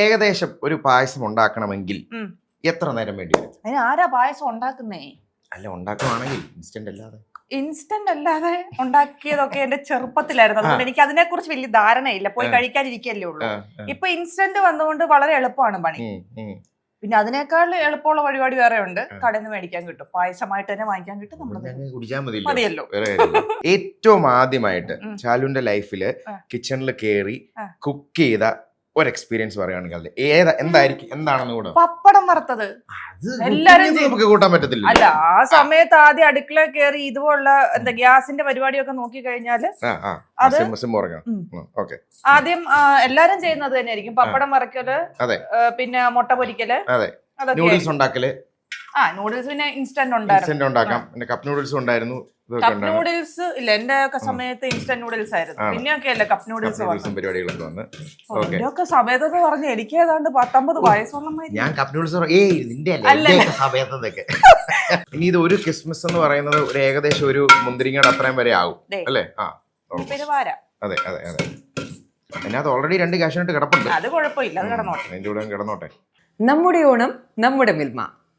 ഏകദേശം ഒരു പായസം ഉണ്ടാക്കണമെങ്കിൽ എത്ര നേരം വേണ്ടി വരും? അതിന് ആരാ പായസം ഉണ്ടാക്കുന്നേ? അല്ല, ഉണ്ടാക്കുവാണെങ്കിൽ ഇൻസ്റ്റന്റ് അല്ലാതെ. ഇൻസ്റ്റന്റ് അല്ലാതെ ഉണ്ടാക്കിയതൊക്കെ എന്റെ ചെറുപ്പത്തിലായിരുന്നു. അതുകൊണ്ട് എനിക്ക് അതിനെ കുറിച്ച് വലിയ ധാരണയില്ല. പോയി കഴിക്കാനിരിക്കല്ലേ ഉള്ളൂ. ഇപ്പൊ ഇൻസ്റ്റന്റ് വന്നുകൊണ്ട് വളരെ എളുപ്പമാണ് പണി. പിന്നെ അതിനേക്കാൾ എളുപ്പമുള്ള പരിപാടി വേറെ ഉണ്ട്. കടയിൽ നിന്ന് മേടിക്കാൻ കിട്ടും, പായസമായിട്ട് തന്നെ വാങ്ങിക്കാൻ കിട്ടും. നമ്മൾ മതിയല്ലോ. ഏറ്റവും ആദ്യമായിട്ട് ചാലുവിന്റെ ലൈഫില് കിച്ചണിൽ കേറി കുക്ക് ചെയ്ത ഒരു എക്സ്പീരിയൻസ് പറയുകയാണെങ്കിൽ എന്താണെന്ന് കൂടെ. പപ്പടം വറുത്തത് എല്ലാരും നമുക്ക് കൂട്ടാൻ പറ്റത്തില്ല. അല്ല, ആ സമയത്ത് ആദ്യം അടുക്കള കയറി ഇതുപോലുള്ള എന്താ ഗ്യാസിന്റെ പരിപാടിയൊക്കെ നോക്കി കഴിഞ്ഞാല് അത് ആദ്യം എല്ലാരും ചെയ്യുന്നത് തന്നെയായിരിക്കും. പപ്പടം വറക്കല്, പിന്നെ മുട്ട പൊരിക്കല്, നൂഡിൽസ് ഉണ്ടാക്കല്. നൂഡിൽസ് പിന്നെ ഇൻസ്റ്റന്റ് ഉണ്ടാക്കാം. കപ്പ് നൂഡിൽസ് ഉണ്ടായിരുന്നു. കപ്പ് നൂഡിൽസ് ഇല്ല, എന്റെ സമയത്ത് ഇൻസ്റ്റന്റ് നൂഡിൽസ് ആയിരുന്നു. പിന്നെയൊക്കെ അല്ലേ കപ്പ് നൂഡിൽസ് പരിപാടികളൊക്കെ വന്ന്. ഒക്കെ സമയത്തൊക്കെ പറഞ്ഞു എനിക്ക് ഏതാണ്ട് 19 വയസ്സുള്ള ഞാൻ കപ്പ് നൂഡിൽസ് സമയത്തൊക്കെ. ഇനി ഇത് ഒരു ക്രിസ്മസ് എന്ന് പറയുന്നത് ഒരു ഏകദേശം ഒരു മുന്തിരിങ്ങയുടെ അത്രയും വരെ ആവും അല്ലേ? അതെ അതെ അതെ. അതിനകത്ത് ഓൾറെഡി 2 കാഷ്നട്ട് കിടപ്പുണ്ട്. അത് കുഴപ്പമില്ല, അത് കിടന്നോട്ടെ. അതിന്റെ കൂടെ കിടന്നോട്ടെ. നമ്മുടെ ഓണം നമ്മുടെ മിൽമ.